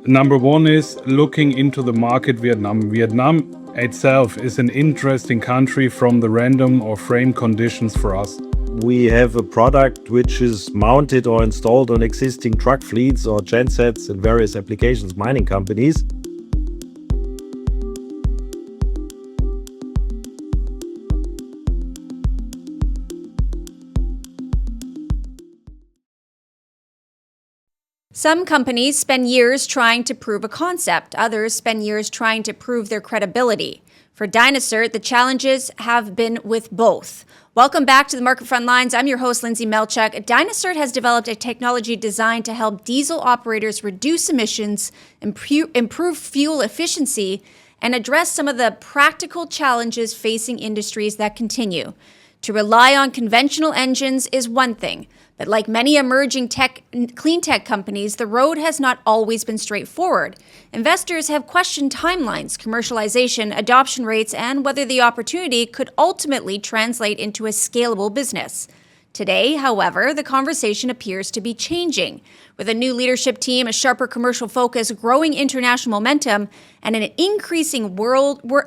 Number one is looking into the market Vietnam. Vietnam itself is an interesting country from the random or frame conditions for us. We have a product which is mounted or installed on existing truck fleets or gensets in various applications, mining companies. Some companies spend years trying to prove a concept. Others spend years trying to prove their credibility. For dynaCERT, the challenges have been with both. Welcome back to the Market Frontlines. I'm your host, Lyndsay Malchuk. dynaCERT has developed a technology designed to help diesel operators reduce emissions, improve fuel efficiency, and address some of the practical challenges facing industries that continue. To rely on conventional engines is one thing, but like many emerging clean tech companies, the road has not always been straightforward. Investors have questioned timelines, commercialization, adoption rates, and whether the opportunity could ultimately translate into a scalable business. Today, however, the conversation appears to be changing. With a new leadership team, a sharper commercial focus, growing international momentum, and an increasing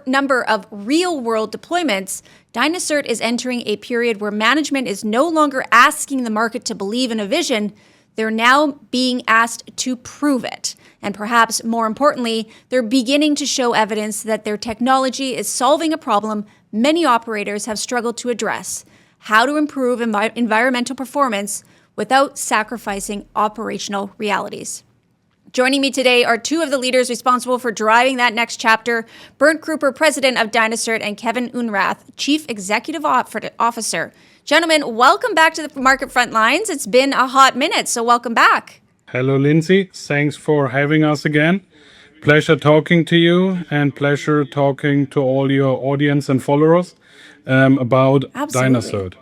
number of real-world deployments, dynaCERT is entering a period where management is no longer asking the market to believe in a vision. They're now being asked to prove it. And perhaps more importantly, they're beginning to show evidence that their technology is solving a problem many operators have struggled to address: how to improve environmental performance without sacrificing operational realities. Joining me today are two of the leaders responsible for driving that next chapter: Bernd Krüper, president of dynaCERT, and Kevin Unrath, chief executive officer. Gentlemen, welcome back to the Market Frontlines. It's been a hot minute, so welcome back. Hello, Lyndsay. Thanks for having us again. Pleasure talking to you and pleasure talking to all your audience and followers about dynaCERT.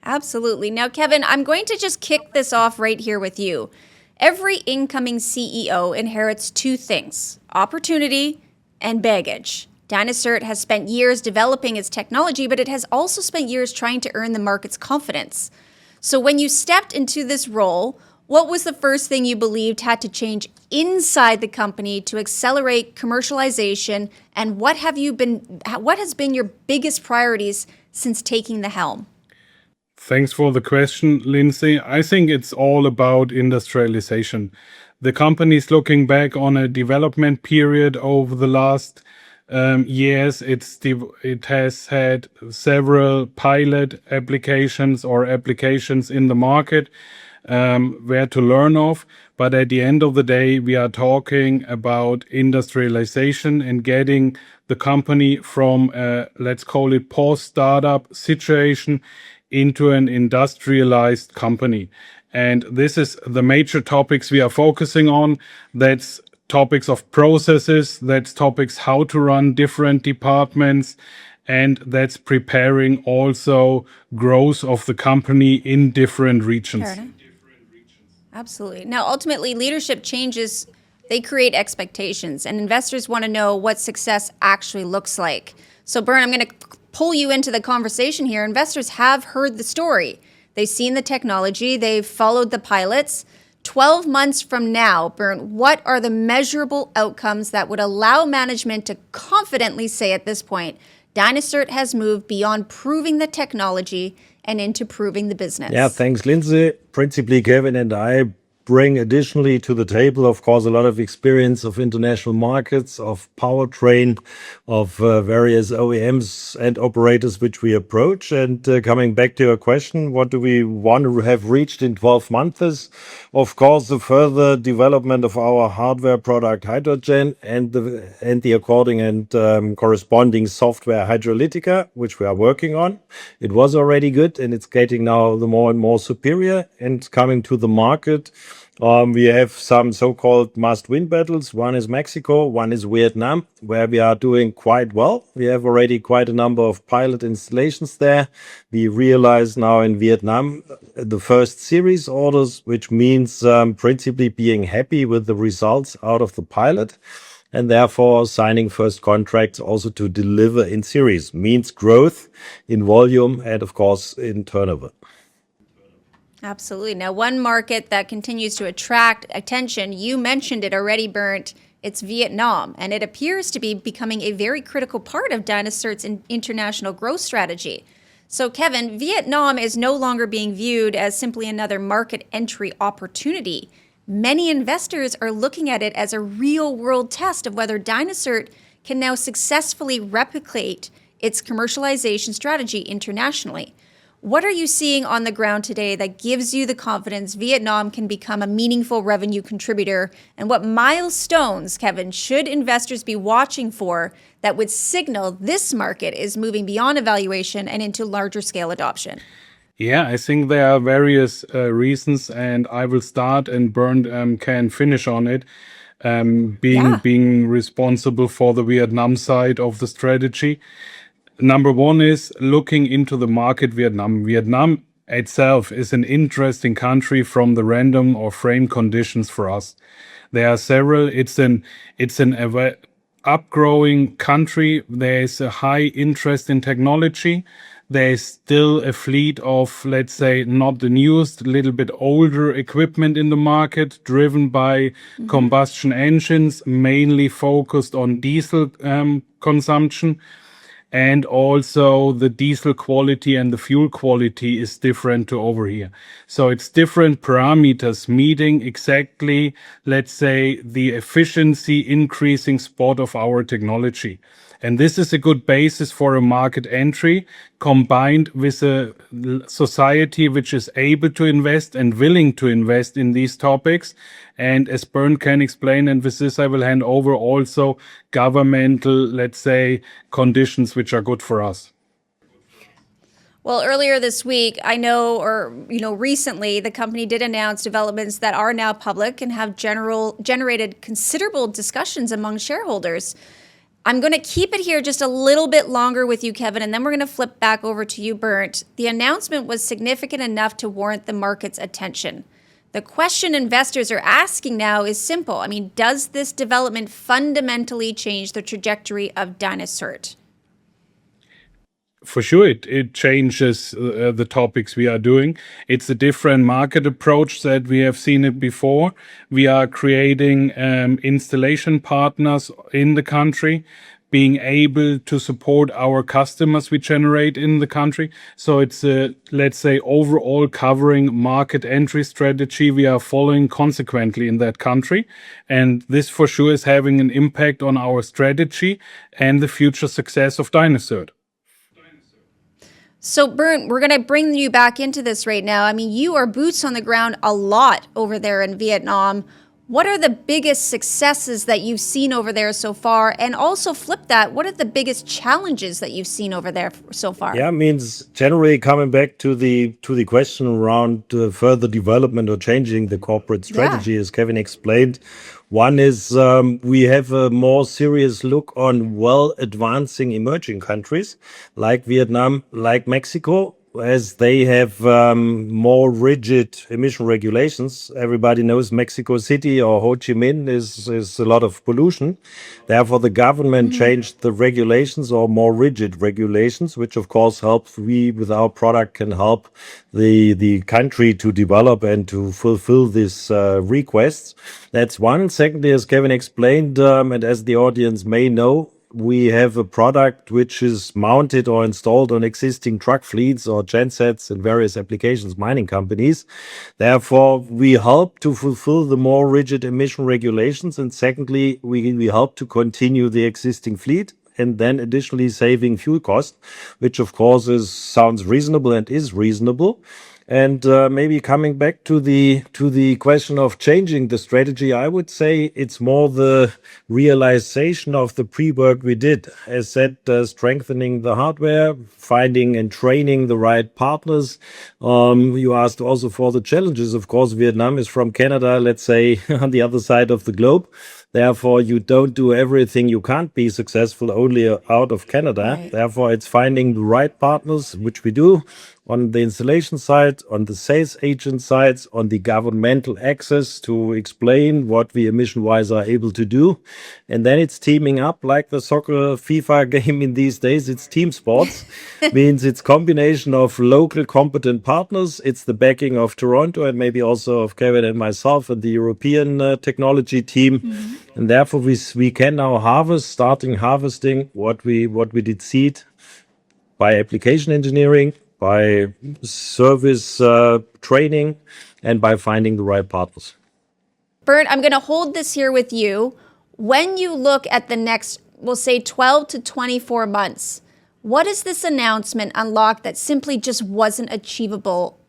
Absolutely. Now, Kevin, I'm going to just kick this off right here with you. Every incoming CEO inherits two things: opportunity and baggage. dynaCERT has spent years developing its technology, but it has also spent years trying to earn the market's confidence. So when you stepped into this role, what was the first thing you believed had to change inside the company to accelerate commercialization, and what has been your biggest priorities since taking the helm? Thanks for the question, Lyndsay. I think it's all about industrialization. The company's looking back on a development period over the last years. It has had several pilot applications or applications in the market where to learn of. But at the end of the day, we are talking about industrialization and getting the company from let's call it post-startup situation into an industrialized company. And this is the major topics we are focusing on. That's topics of processes, that's topics how to run different departments, and that's preparing also growth of the company in different regions. Fair enough. Absolutely. Now, ultimately, leadership changes, they create expectations, and investors want to know what success actually looks like. So, Bernd, I'm going to pull you into the conversation here. Investors have heard the story. They've seen the technology. They've followed the pilots. 12 months from now, Bernd, what are the measurable outcomes that would allow management to confidently say at this point, dynaCERT has moved beyond proving the technology and into proving the business? Yeah, thanks, Lyndsay. Principally, Kevin and I bring additionally to the table, of course, a lot of experience of international markets, of powertrain, of various OEMs and operators which we approach. And coming back to your question, what do we want to have reached in 12 months? Of course, the further development of our hardware product HydraGEN and the according and corresponding software HydraLytica, which we are working on. It was already good, and it's getting now the more and more superior. And coming to the market, we have some so-called must-win battles. One is Mexico, one is Vietnam, where we are doing quite well. We have already quite a number of pilot installations there. We realize now in Vietnam the first series orders, which means principally being happy with the results out of the pilot, and therefore signing first contracts also to deliver in series. Means growth in volume and, of course, in turnover. Absolutely. Now, one market that continues to attract attention, you mentioned it already, Bernd, it's Vietnam, and it appears to be becoming a very critical part of dynaCERT's international growth strategy. So, Kevin, Vietnam is no longer being viewed as simply another market entry opportunity. Many investors are looking at it as a real-world test of whether dynaCERT can now successfully replicate its commercialization strategy internationally. What are you seeing on the ground today that gives you the confidence Vietnam can become a meaningful revenue contributor? And what milestones, Kevin, should investors be watching for that would signal this market is moving beyond evaluation and into larger scale adoption? Yeah, I think there are various reasons, and I will start, and Bernd can finish on it. Being responsible for the Vietnam side of the strategy. Number one is looking into the market Vietnam. Vietnam itself is an interesting country from the random or frame conditions for us. There are several. It's an upgrowing country. There is a high interest in technology. There is still a fleet of, let's say, not the newest, a little bit older equipment in the market, driven by combustion engines, mainly focused on diesel consumption. And also the diesel quality and the fuel quality is different to over here. So it's different parameters meeting exactly, let's say, the efficiency increasing spot of our technology. And this is a good basis for a market entry, combined with a society which is able to invest and willing to invest in these topics. And as Bernd can explain, and with this I will hand over, also governmental, let's say, conditions which are good for us. Well, earlier this week, I know, recently, the company did announce developments that are now public and have generated considerable discussions among shareholders. I'm going to keep it here just a little bit longer with you, Kevin, and then we're going to flip back over to you, Bernd. The announcement was significant enough to warrant the market's attention. The question investors are asking now is simple. I mean, does this development fundamentally change the trajectory of dynaCERT? For sure, it changes the topics we are doing. It's a different market approach that we have seen it before. We are creating installation partners in the country, being able to support our customers we generate in the country. So it's a, let's say, overall covering market entry strategy we are following consequently in that country. And this for sure is having an impact on our strategy and the future success of dynaCERT. So, Bernd, we're going to bring you back into this right now. I mean, you are boots on the ground a lot over there in Vietnam. What are the biggest successes that you've seen over there so far? And also flip that, what are the biggest challenges that you've seen over there so far? Yeah, means generally coming back to the question around further development or changing the corporate strategy, as Kevin explained. One is we have a more serious look on advancing emerging countries like Vietnam, like Mexico, as they have more rigid emission regulations. Everybody knows Mexico City or Ho Chi Minh is a lot of pollution. Therefore, the government changed the regulations, or more rigid regulations, which of course helps. We, with our product, can help the country to develop and to fulfill these requests. That's one. Secondly, as Kevin explained, and as the audience may know, we have a product which is mounted or installed on existing truck fleets or gensets in various applications, mining companies. Therefore, we help to fulfill the more rigid emission regulations. And secondly, we help to continue the existing fleet, and then additionally saving fuel cost, which of course sounds reasonable and is reasonable. And maybe coming back to the question of changing the strategy, I would say it's more the realization of the pre-work we did. As said, strengthening the hardware, finding and training the right partners. You asked also for the challenges. Of course, Vietnam is from Canada, let's say, on the other side of the globe. Therefore, you don't do everything. You can't be successful only out of Canada. Right. Therefore, it's finding the right partners, which we do on the installation side, on the sales agent side, on the governmental access to explain what we emission-wise are able to do. And then it's teaming up like the soccer FIFA game in these days. It's team sports, means it's combination of local competent partners. It's the backing of Toronto and maybe also of Kevin and myself and the European technology team. And therefore, we can now starting harvesting what we did seed by application engineering, by service training, and by finding the right partners. Bernd, I'm going to hold this here with you. When you look at the next, we'll say 12 to 24 months, what does this announcement unlock that simply just wasn't achievable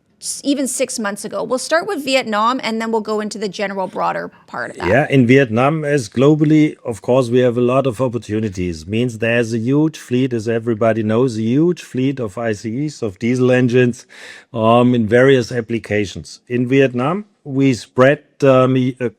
even 6 months ago? We'll start with Vietnam and then we'll go into the general broader part of that. Yeah, in Vietnam, as globally, of course, we have a lot of opportunities. Means there's a huge fleet, as everybody knows, a huge fleet of ICEs, of diesel engines in various applications. In Vietnam, we spread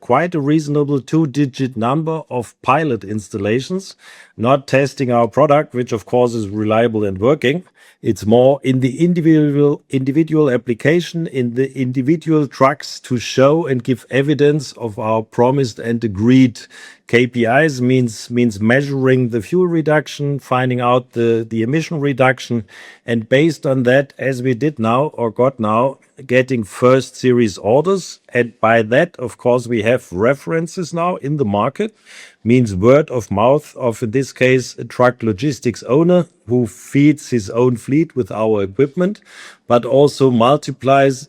quite a reasonable 2-digit number of pilot installations, not testing our product, which of course is reliable and working. It's more in the individual application, in the individual trucks to show and give evidence of our promised and agreed KPIs, means measuring the fuel reduction, finding out the emission reduction, and based on that, as we did now or got now, getting first series orders. And by that, of course, we have references now in the market, means word of mouth of, in this case, a truck logistics owner who feeds his own fleet with our equipment, but also multiplies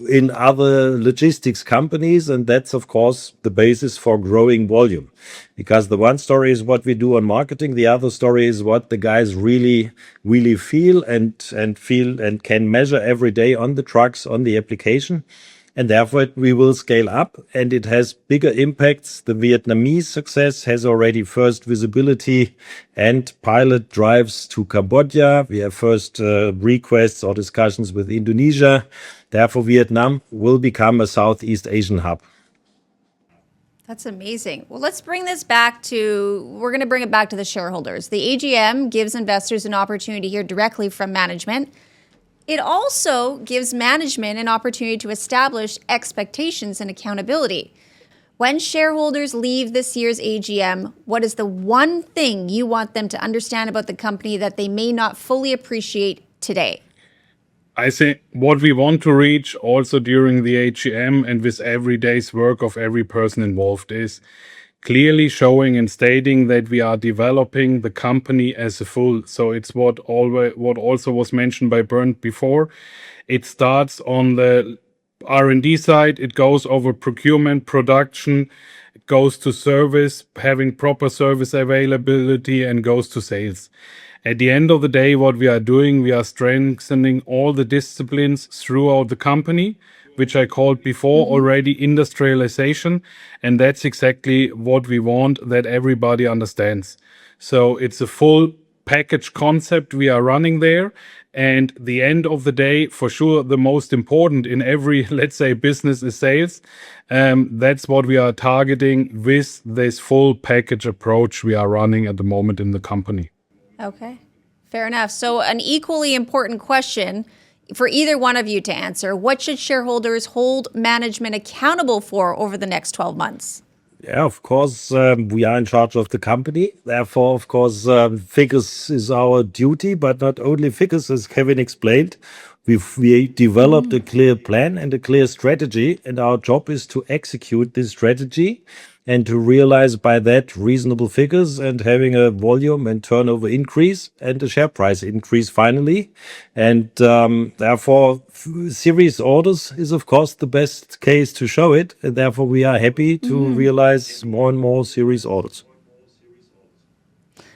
in other logistics companies. And that's, of course, the basis for growing volume. Because the one story is what we do on marketing. The other story is what the guys really feel and can measure every day on the trucks, on the application. And therefore, we will scale up, and it has bigger impacts. The Vietnamese success has already first visibility and pilot drives to Cambodia. We have first requests or discussions with Indonesia. Therefore, Vietnam will become a Southeast Asian hub. That's amazing. Well, let's bring this back to, we're going to bring it back to the shareholders. The AGM gives investors an opportunity to hear directly from management. It also gives management an opportunity to establish expectations and accountability. When shareholders leave this year's AGM, what is the one thing you want them to understand about the company that they may not fully appreciate today? I think what we want to reach also during the AGM and with every day's work of every person involved is clearly showing and stating that we are developing the company as a full. So it's what also was mentioned by Bernd before. It starts on the R&D side. It goes over procurement, production. It goes to service, having proper service availability, and goes to sales. At the end of the day, what we are doing, we are strengthening all the disciplines throughout the company, which I called before already industrialization. And that's exactly what we want that everybody understands. So it's a full package concept we are running there. And the end of the day, for sure, the most important in every, let's say, business is sales. That's what we are targeting with this full package approach we are running at the moment in the company. Okay, fair enough. So an equally important question for either one of you to answer: what should shareholders hold management accountable for over the next 12 months? Yeah, of course, we are in charge of the company. Therefore, of course, figures is our duty, but not only figures, as Kevin explained. We developed a clear plan and a clear strategy, and our job is to execute this strategy and to realize by that reasonable figures and having a volume and turnover increase and a share price increase finally. And therefore, series orders is, of course, the best case to show it. And therefore, we are happy to realize more and more series orders.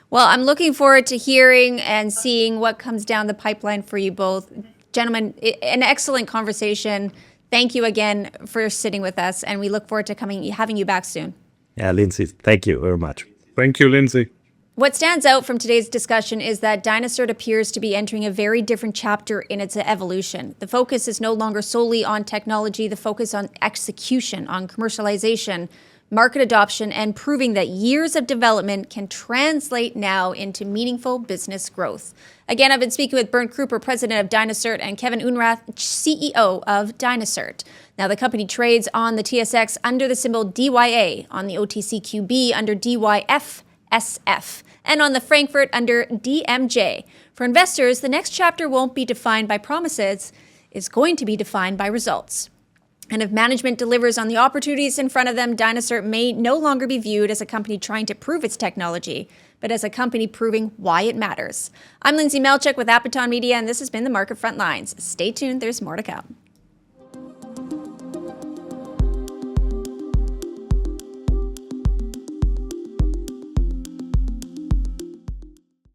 Well, I'm looking forward to hearing and seeing what comes down the pipeline for you both. Gentlemen, an excellent conversation. Thank you again for sitting with us, and we look forward to having you back soon. Yeah, Lyndsay, thank you very much. Thank you, Lyndsay. What stands out from today's discussion is that dynaCERT appears to be entering a very different chapter in its evolution. The focus is no longer solely on technology, the focus on execution, on commercialization, market adoption, and proving that years of development can translate now into meaningful business growth. Again, I've been speaking with Bernd Krüper, president of dynaCERT, and Kevin Unrath, CEO of dynaCERT. Now, the company trades on the TSX under the symbol DYA, on the OTCQB under DYFSF, and on the Frankfurt under DMJ. For investors, the next chapter won't be defined by promises, it's going to be defined by results. And if management delivers on the opportunities in front of them, dynaCERT may no longer be viewed as a company trying to prove its technology, but as a company proving why it matters. I'm Lyndsay Malchuk with Appeton Media, and this has been the Market Frontlines. Stay tuned, there's more to come.